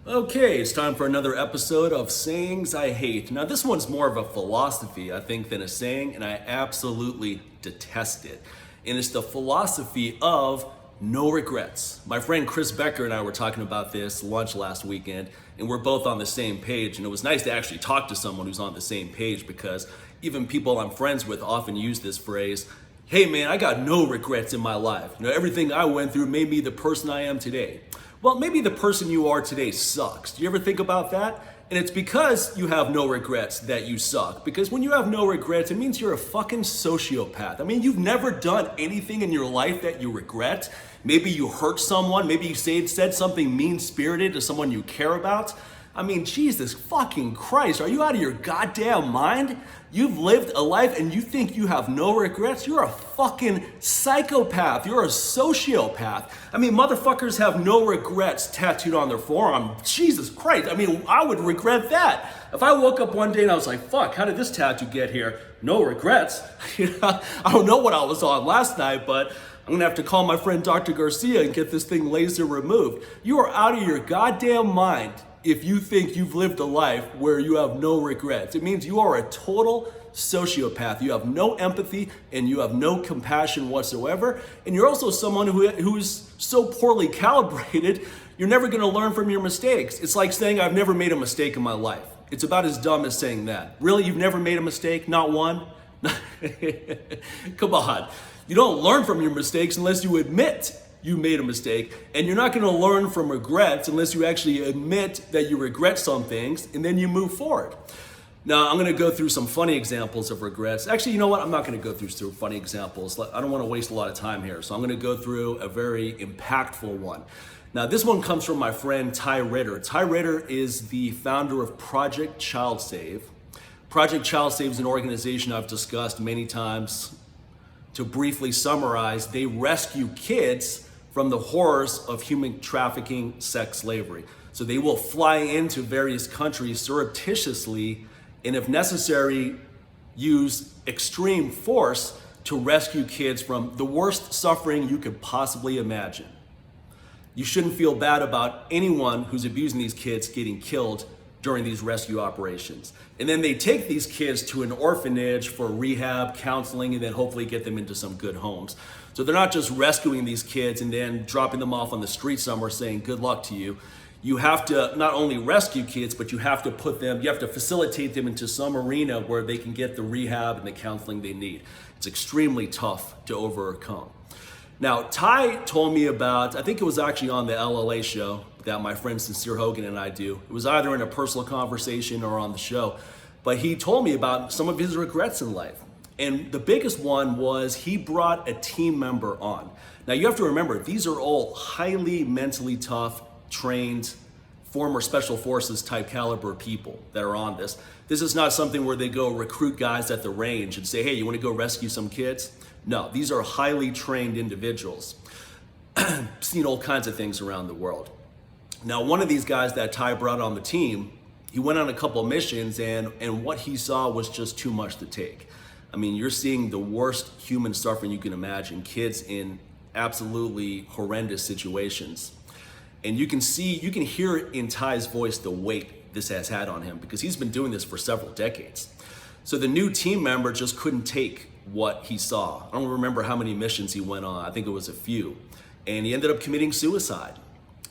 Okay, it's time for another episode of Sayings I Hate. Now, this one's more of a philosophy, I think, than a saying, and I absolutely detest it. And it's the philosophy of no regrets. My friend Chris Becker and I were talking about this lunch last weekend, and we're both on the same page. And it was nice to actually talk to someone who's on the same page, because even people I'm friends with often use this phrase, hey man, I got no regrets in my life. Everything I went through made me the person I am today. Well, maybe the person you are today sucks. Do you ever think about that? And it's because you have no regrets that you suck. Because when you have no regrets, it means you're a fucking sociopath. I mean, you've never done anything in your life that you regret. Maybe you hurt someone. Maybe you said something mean-spirited to someone you care about. I mean, Jesus fucking Christ, are you out of your goddamn mind? You've lived a life and you think you have no regrets? You're a fucking psychopath. You're a sociopath. I mean, motherfuckers have no regrets tattooed on their forearm. Jesus Christ, I mean, I would regret that. If I woke up one day and I was like, fuck, how did this tattoo get here? No regrets. I don't know what I was on last night, but I'm gonna have to call my friend Dr. Garcia and get this thing laser removed. You are out of your goddamn mind if you think you've lived a life where you have no regrets. It means you are a total sociopath. You have no empathy and you have no compassion whatsoever. And you're also someone who's so poorly calibrated, you're never gonna learn from your mistakes. It's like saying, I've never made a mistake in my life. It's about as dumb as saying that. Really, you've never made a mistake? Not one? Come on. You don't learn from your mistakes unless you admit you made a mistake, and you're not gonna learn from regrets unless you actually admit that you regret some things, and then you move forward. Now, I'm gonna go through some funny examples of regrets. Actually, you know what? I'm not gonna go through some funny examples. I don't wanna waste a lot of time here, so I'm gonna go through a very impactful one. Now, this one comes from my friend Ty Ritter. Ty Ritter is the founder of Project Child Save. Project Child Save is an organization I've discussed many times. To briefly summarize, they rescue kids from the horrors of human trafficking, sex slavery. So they will fly into various countries surreptitiously, and if necessary, use extreme force to rescue kids from the worst suffering you could possibly imagine. You shouldn't feel bad about anyone who's abusing these kids getting killed during these rescue operations. And then they take these kids to an orphanage for rehab, counseling, and then hopefully get them into some good homes. So they're not just rescuing these kids and then dropping them off on the street somewhere saying, good luck to you. You have to not only rescue kids, but you have to facilitate them into some arena where they can get the rehab and the counseling they need. It's extremely tough to overcome. Now, Ty told me about, I think it was actually on the LLA show that my friend Sincere Hogan and I do. It was either in a personal conversation or on the show, but he told me about some of his regrets in life. And the biggest one was he brought a team member on. Now you have to remember, these are all highly mentally tough, trained, former special forces type caliber people that are on this. This is not something where they go recruit guys at the range and say, hey, you wanna go rescue some kids? No, these are highly trained individuals. Seen all kinds of things around the world. Now, one of these guys that Ty brought on the team, he went on a couple of missions and what he saw was just too much to take. I mean, you're seeing the worst human suffering you can imagine, kids in absolutely horrendous situations. And you can hear it in Ty's voice, the weight this has had on him, because he's been doing this for several decades. So the new team member just couldn't take what he saw. I don't remember how many missions he went on. I think it was a few. And he ended up committing suicide.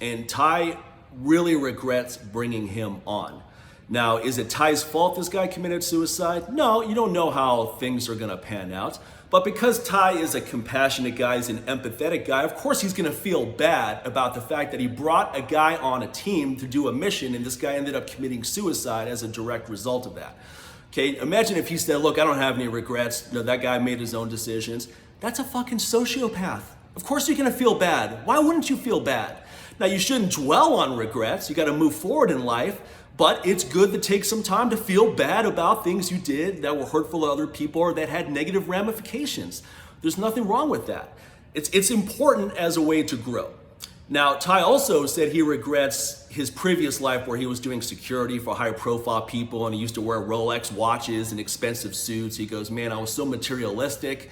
And Ty really regrets bringing him on. Now, is it Ty's fault this guy committed suicide? No, you don't know how things are gonna pan out. But because Ty is a compassionate guy, he's an empathetic guy, of course he's gonna feel bad about the fact that he brought a guy on a team to do a mission and this guy ended up committing suicide as a direct result of that. Okay, imagine if he said, look, I don't have any regrets. That guy made his own decisions. That's a fucking sociopath. Of course you're gonna feel bad. Why wouldn't you feel bad? Now, you shouldn't dwell on regrets. You got to move forward in life, but it's good to take some time to feel bad about things you did that were hurtful to other people or that had negative ramifications. There's nothing wrong with that. It's important as a way to grow. Now, Ty also said he regrets his previous life where he was doing security for high profile people and he used to wear Rolex watches and expensive suits. He goes, man, I was so materialistic.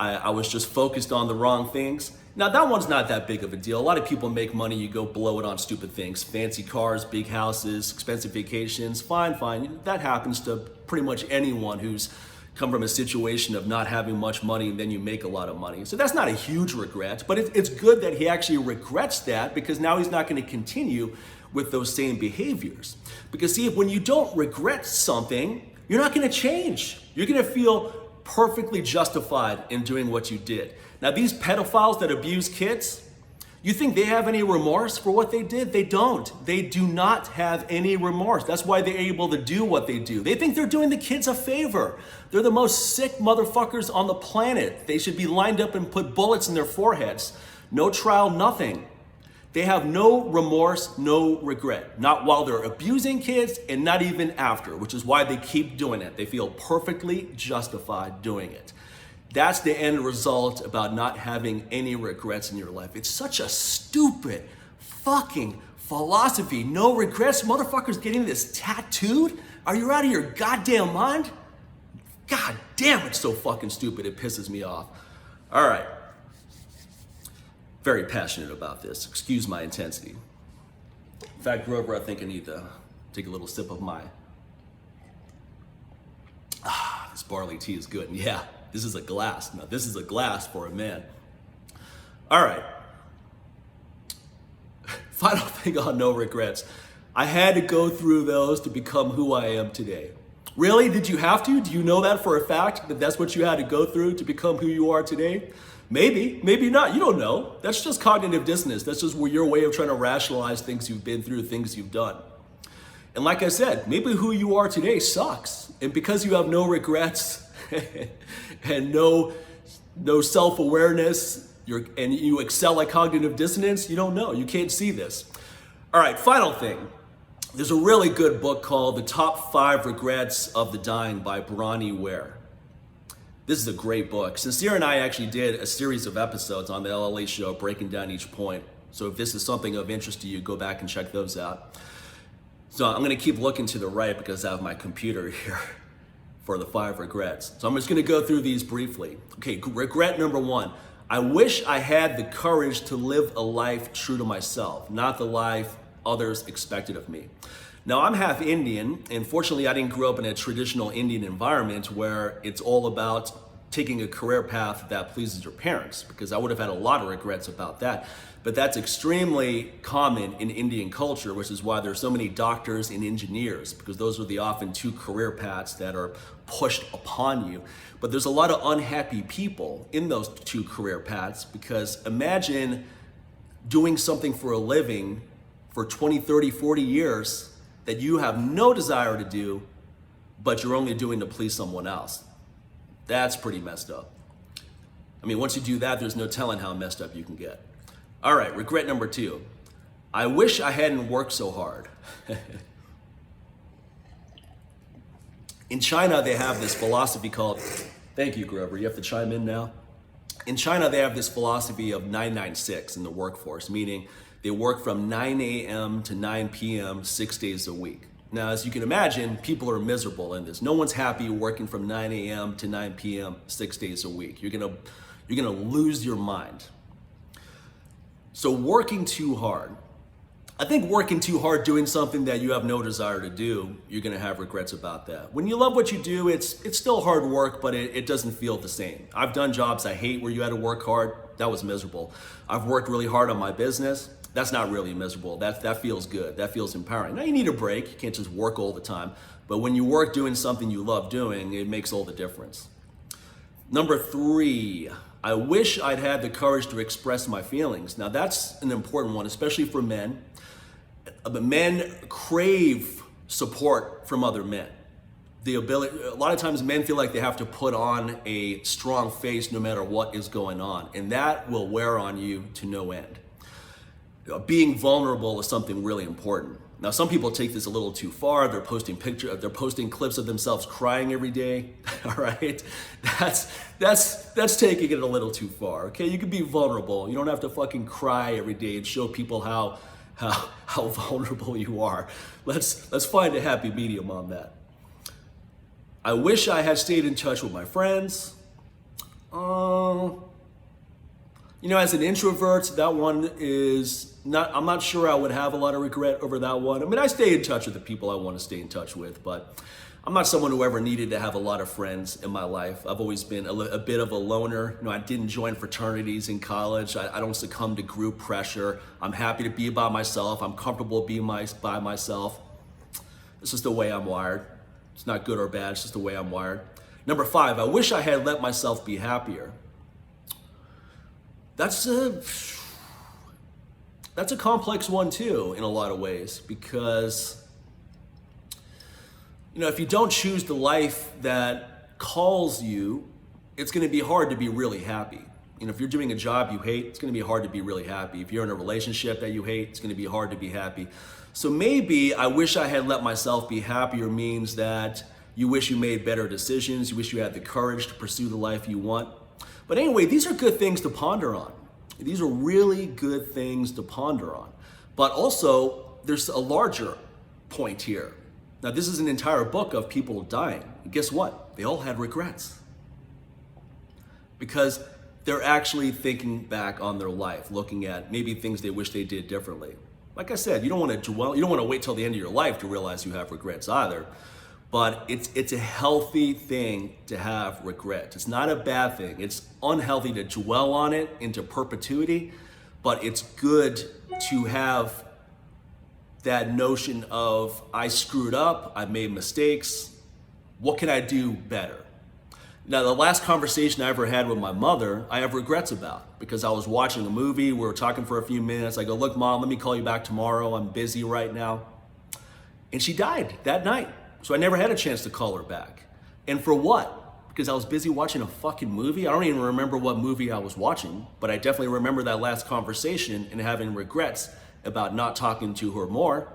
I was just focused on the wrong things. Now that one's not that big of a deal. A lot of people make money, you go blow it on stupid things. Fancy cars, big houses, expensive vacations, fine. That happens to pretty much anyone who's come from a situation of not having much money and then you make a lot of money. So that's not a huge regret, but it's good that he actually regrets that, because now he's not going to continue with those same behaviors. Because see, when you don't regret something, you're not going to change. You're going to feel perfectly justified in doing what you did. Now, these pedophiles that abuse kids, you think they have any remorse for what they did? They don't. They do not have any remorse. That's why they're able to do what they do. They think they're doing the kids a favor. They're the most sick motherfuckers on the planet. They should be lined up and put bullets in their foreheads. No trial, nothing. They have no remorse, no regret. Not while they're abusing kids and not even after, which is why they keep doing it. They feel perfectly justified doing it. That's the end result about not having any regrets in your life. It's such a stupid fucking philosophy. No regrets? Motherfuckers getting this tattooed? Are you out of your goddamn mind? God damn, it's so fucking stupid. It pisses me off. All right. Very passionate about this. Excuse my intensity. In fact, Grover, I think I need to take a little sip of my... this barley tea is good. And yeah, this is a glass. Now, this is a glass for a man. All right. Final thing on no regrets. I had to go through those to become who I am today. Really? Did you have to? Do you know that for a fact, that that's what you had to go through to become who you are today? Maybe, maybe not. You don't know. That's just cognitive dissonance. That's just your way of trying to rationalize things you've been through, things you've done. And like I said, maybe who you are today sucks. And because you have no regrets and no self-awareness, and you excel at cognitive dissonance, you don't know. You can't see this. All right, final thing. There's a really good book called The Top 5 Regrets of the Dying by Bronnie Ware. This is a great book. Sincere and I actually did a series of episodes on the LLA show breaking down each point. So if this is something of interest to you, go back and check those out. So I'm gonna keep looking to the right because I have my computer here for the 5 regrets. So I'm just gonna go through these briefly. Okay, regret number 1. I wish I had the courage to live a life true to myself, not the life others expected of me. Now, I'm half Indian, and fortunately I didn't grow up in a traditional Indian environment where it's all about taking a career path that pleases your parents, because I would have had a lot of regrets about that. But that's extremely common in Indian culture, which is why there's so many doctors and engineers, because those are the often 2 career paths that are pushed upon you. But there's a lot of unhappy people in those 2 career paths, because imagine doing something for a living for 20, 30, 40 years that you have no desire to do, but you're only doing to please someone else. That's pretty messed up. I mean, once you do that, there's no telling how messed up you can get. All right, regret number 2. I wish I hadn't worked so hard. In China, they have this philosophy called, thank you, Grover, you have to chime in now. In China, they have this philosophy of 996 in the workforce, meaning they work from 9 a.m. to 9 p.m. 6 days a week. Now, as you can imagine, people are miserable in this. No one's happy working from 9 a.m. to 9 p.m. 6 days a week. You're gonna lose your mind. So working too hard. I think working too hard doing something that you have no desire to do, you're gonna have regrets about that. When you love what you do, it's still hard work, but it doesn't feel the same. I've done jobs I hate where you had to work hard. That was miserable. I've worked really hard on my business. That's not really miserable. That feels good. That feels empowering. Now you need a break. You can't just work all the time. But when you work doing something you love doing, it makes all the difference. Number 3, I wish I'd had the courage to express my feelings. Now that's an important one, especially for men. But men crave support from other men. A lot of times men feel like they have to put on a strong face no matter what is going on. And that will wear on you to no end. Being vulnerable is something really important. Now, some people take this a little too far. They're posting clips of themselves crying every day. All right, that's taking it a little too far. Okay, you can be vulnerable. You don't have to fucking cry every day and show people how vulnerable you are. Let's find a happy medium on that. I wish I had stayed in touch with my friends. As an introvert, that one is not, I'm not sure I would have a lot of regret over that one. I mean, I stay in touch with the people I want to stay in touch with, but I'm not someone who ever needed to have a lot of friends in my life. I've always been a bit of a loner. I didn't join fraternities in college. I don't succumb to group pressure. I'm happy to be by myself. I'm comfortable being by myself. It's just the way I'm wired. It's not good or bad, it's just the way I'm wired. Number 5, I wish I had let myself be happier. That's a complex one too, in a lot of ways, because if you don't choose the life that calls you, it's going to be hard to be really happy. If you're doing a job you hate, it's going to be hard to be really happy. If you're in a relationship that you hate, it's going to be hard to be happy. So maybe I wish I had let myself be happier means that you wish you made better decisions, you wish you had the courage to pursue the life you want. But anyway, these are good things to ponder on. These are really good things to ponder on. But also, there's a larger point here. Now, this is an entire book of people dying. And guess what? They all had regrets. Because they're actually thinking back on their life, looking at maybe things they wish they did differently. Like I said, you don't want to wait till the end of your life to realize you have regrets either. But it's a healthy thing to have regret. It's not a bad thing. It's unhealthy to dwell on it into perpetuity, but it's good to have that notion of, I screwed up, I made mistakes, what can I do better? Now, the last conversation I ever had with my mother, I have regrets about, because I was watching a movie, we were talking for a few minutes, I go, look, Mom, let me call you back tomorrow, I'm busy right now. And she died that night. So I never had a chance to call her back. And for what? Because I was busy watching a fucking movie? I don't even remember what movie I was watching, but I definitely remember that last conversation and having regrets about not talking to her more.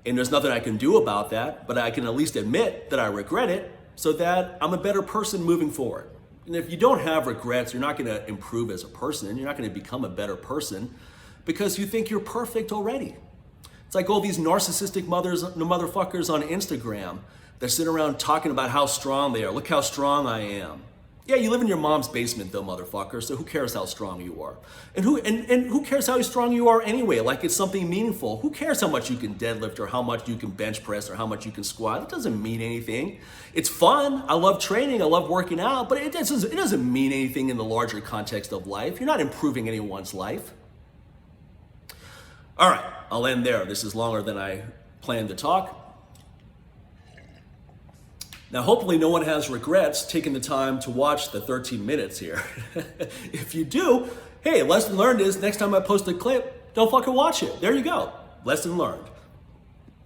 And there's nothing I can do about that, but I can at least admit that I regret it so that I'm a better person moving forward. And if you don't have regrets, you're not gonna improve as a person, you're not gonna become a better person because you think you're perfect already. It's like all these narcissistic motherfuckers on Instagram that sit around talking about how strong they are. Look how strong I am. Yeah, you live in your mom's basement though, motherfucker, so who cares how strong you are? And who cares how strong you are anyway? Like it's something meaningful. Who cares how much you can deadlift or how much you can bench press or how much you can squat? It doesn't mean anything. It's fun. I love training. I love working out, but it doesn't mean anything in the larger context of life. You're not improving anyone's life. All right, I'll end there. This is longer than I planned to talk. Now, hopefully no one has regrets taking the time to watch the 13 minutes here. If you do, hey, lesson learned is next time I post a clip, don't fucking watch it. There you go. Lesson learned.